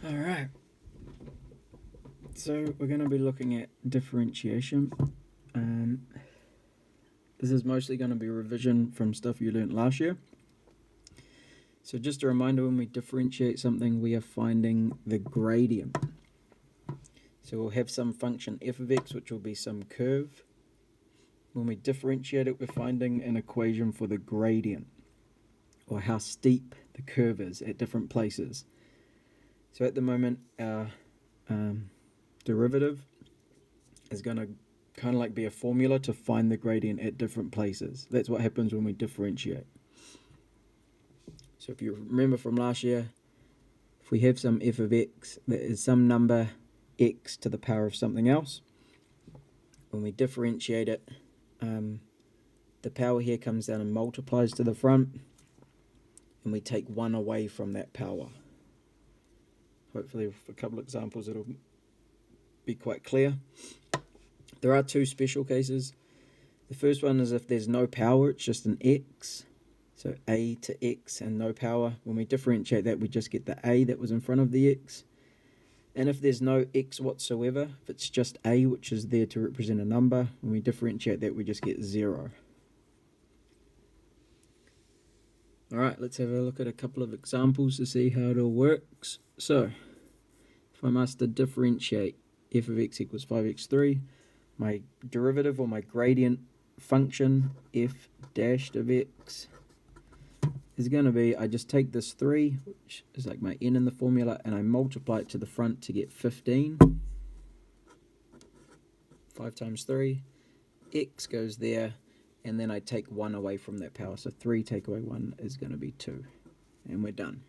Alright, so we're going to be looking at differentiation. This is mostly going to be revision from stuff you learnt last year. So just a reminder, when we differentiate something, we are finding the gradient. So we'll have some function f of x, which will be some curve. When we differentiate it, we're finding an equation for the gradient, or how steep the curve is at different places. So at the moment, our derivative is going to kind of like be a formula to find the gradient at different places. That's what happens when we differentiate. So if you remember from last year, if we have some f of x that is some number x to the power of something else, when we differentiate it, the power here comes down and multiplies to the front, and we take 1 away from that power. Hopefully with a couple of examples it'll be quite clear. There are two special cases. The first one is if there's no power, it's just an x. So a to x and no power. When we differentiate that, we just get the a that was in front of the x. And if there's no x whatsoever, if it's just a, which is there to represent a number, when we differentiate that, we just get 0. Alright, let's have a look at a couple of examples to see how it all works. So, if I'm asked to differentiate f of x equals 5x3, my derivative or my gradient function f dashed of x is going to be, I just take this 3, which is like my n in the formula, and I multiply it to the front to get 15. 5 times 3, x goes there, and then I take 1 away from that power. So 3 take away 1 is going to be 2. And we're done.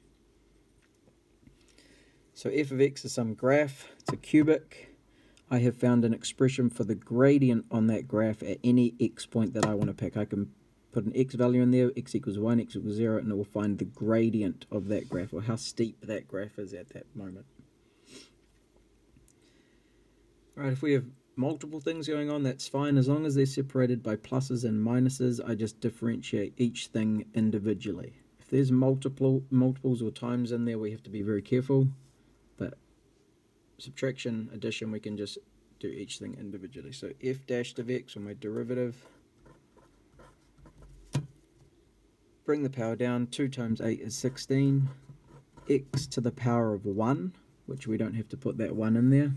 So f of x is some graph. It's a cubic. I have found an expression for the gradient on that graph at any x point that I want to pick. I can put an x value in there, x equals 1, x equals 0, and it will find the gradient of that graph, or how steep that graph is at that moment. Alright, if we have multiple things going on, that's fine. As long as they're separated by pluses and minuses, I just differentiate each thing individually. If there's multiples or times in there, we have to be very careful. But subtraction, addition, we can just do each thing individually. So f dashed of x, or my derivative, bring the power down, 2 times 8 is 16, x to the power of 1, which we don't have to put that 1 in there.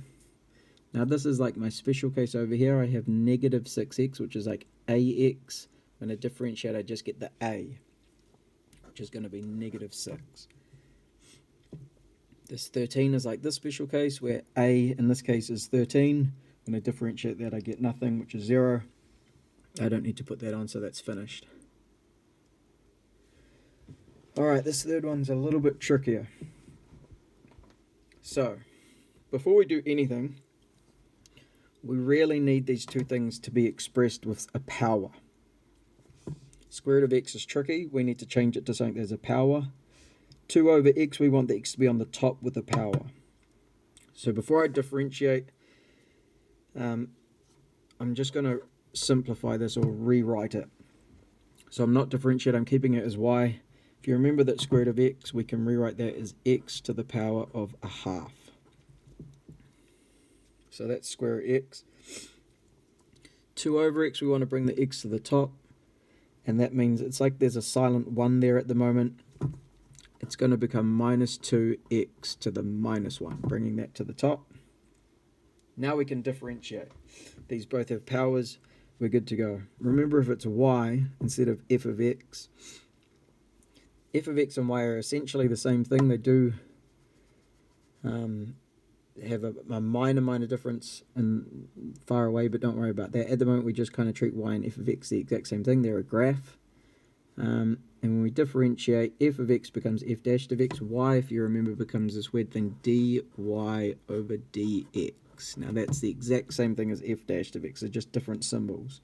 Now this is like my special case over here. I have negative 6x, which is like ax. When I differentiate, I just get the a, which is going to be negative 6. This 13 is like this special case, where a in this case is 13. When I differentiate that, I get nothing, which is 0. I don't need to put that on, so that's finished. Alright, this third one's a little bit trickier. So, before we do anything, we really need these two things to be expressed with a power. Square root of x is tricky. We need to change it to something that has a power. 2 over x, we want the x to be on the top with a power. So before I differentiate, I'm just going to simplify this or rewrite it. So I'm not differentiating, I'm keeping it as y. If you remember that square root of x, we can rewrite that as x to the power of a half. So that's square root x. 2 over x, we want to bring the x to the top. And that means it's like there's a silent 1 there at the moment. It's going to become minus 2x to the minus 1, bringing that to the top. Now we can differentiate. These both have powers. We're good to go. Remember, if it's y instead of f of x and y are essentially the same thing. They do have a minor difference and far away, but don't worry about that. At the moment, we just kind of treat y and f of x the exact same thing. They're a graph. And when we differentiate, f of x becomes f dashed of x. Y, if you remember, becomes this weird thing, dy over dx. Now that's the exact same thing as f dashed of x. They're just different symbols.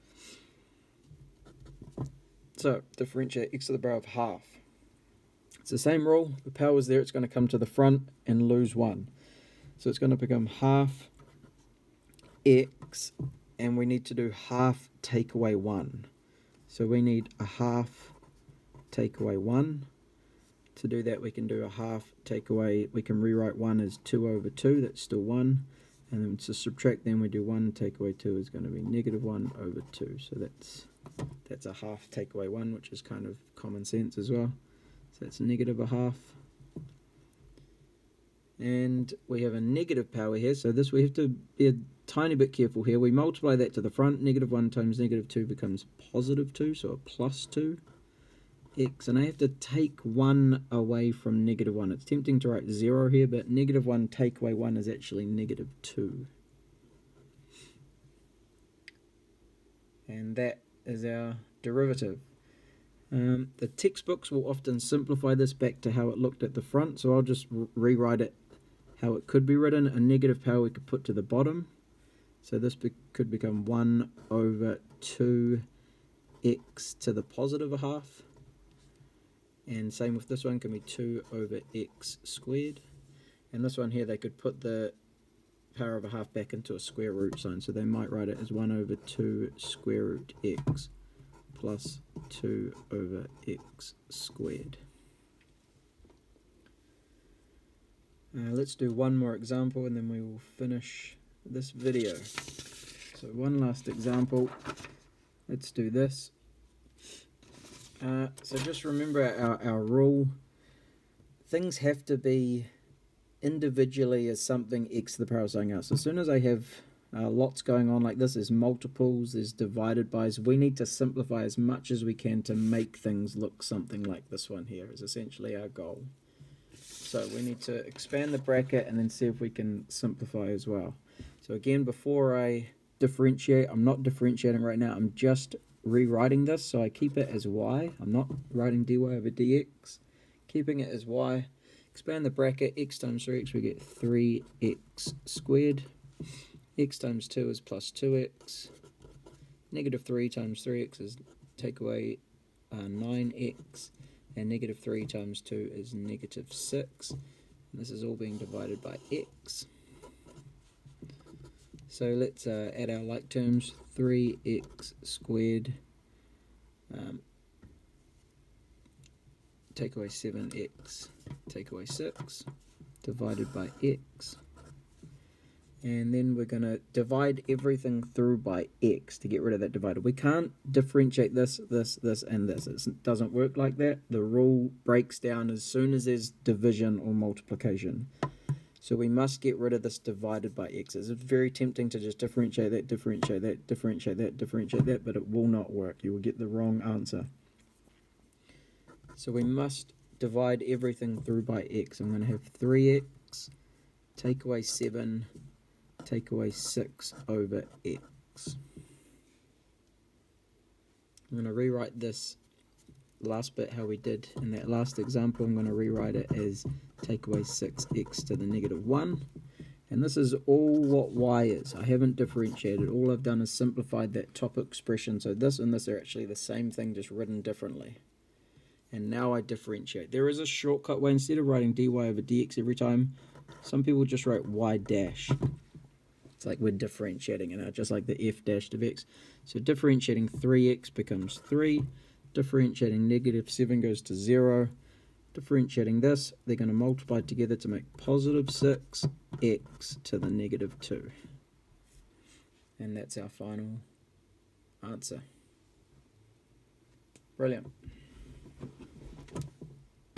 So, differentiate x to the power of half. It's the same rule. The power's there. It's going to come to the front and lose 1. So it's going to become half x, and we need to do half take away 1. So we need a half take away 1. To do that, we can do a half, take away, we can rewrite 1 as 2 over 2, that's still 1. And then to subtract, then we do 1, take away 2 is going to be negative 1 over 2. So that's a half, take away 1, which is kind of common sense as well. So that's negative a half. And we have a negative power here, so this we have to be a tiny bit careful here. We multiply that to the front, negative 1 times negative 2 becomes positive 2, so a plus 2 x, and I have to take 1 away from negative 1. It's tempting to write 0 here, but negative 1 take away 1 is actually negative 2. And that is our derivative. The textbooks will often simplify this back to how it looked at the front, so I'll just rewrite it how it could be written. A negative power we could put to the bottom, so this could become 1 over 2x to the positive a half. And same with this one, can be 2 over x squared. And this one here, they could put the power of a half back into a square root sign. So they might write it as 1 over 2 square root x plus 2 over x squared. Let's do one more example and then we will finish this video. So one last example. Let's do this. So just remember our rule. Things have to be individually as something x to the power of something else. As soon as I have lots going on like this, there's multiples, there's divided bys, we need to simplify as much as we can to make things look something like this one here is essentially our goal. So we need to expand the bracket and then see if we can simplify as well. So again, before I differentiate, I'm not differentiating right now, I'm just rewriting this, so I keep it as y. I'm not writing dy over dx, keeping it as y. Expand the bracket, x times 3x, we get 3x squared. X times 2 is plus 2x. Negative 3 times 3x is take away 9x. And negative 3 times 2 is negative 6. And this is all being divided by x. So let's add our like terms. 3x squared, take away 7x, take away 6, divided by x. And then we're going to divide everything through by x to get rid of that divider. We can't differentiate this, this, this, and this. It doesn't work like that. The rule breaks down as soon as there's division or multiplication. So we must get rid of this divided by x. It's very tempting to just differentiate that, differentiate that, differentiate that, differentiate that, but it will not work. You will get the wrong answer. So we must divide everything through by x. I'm going to have 3x, take away 7, take away 6 over x. I'm going to rewrite this last bit how we did in that last example. I'm going to rewrite it as take away 6x to the negative 1, and this is all what y is. I haven't differentiated. All I've done is simplified that top expression, so this and this are actually the same thing, just written differently. And now I differentiate. There is a shortcut way. Instead of writing dy over dx every time, some people just write y dash. It's like we're differentiating, just like the f dash of x. So differentiating 3x becomes 3. Differentiating negative 7 goes to 0. Differentiating this, they're going to multiply together to make positive 6x to the negative 2. And that's our final answer. Brilliant.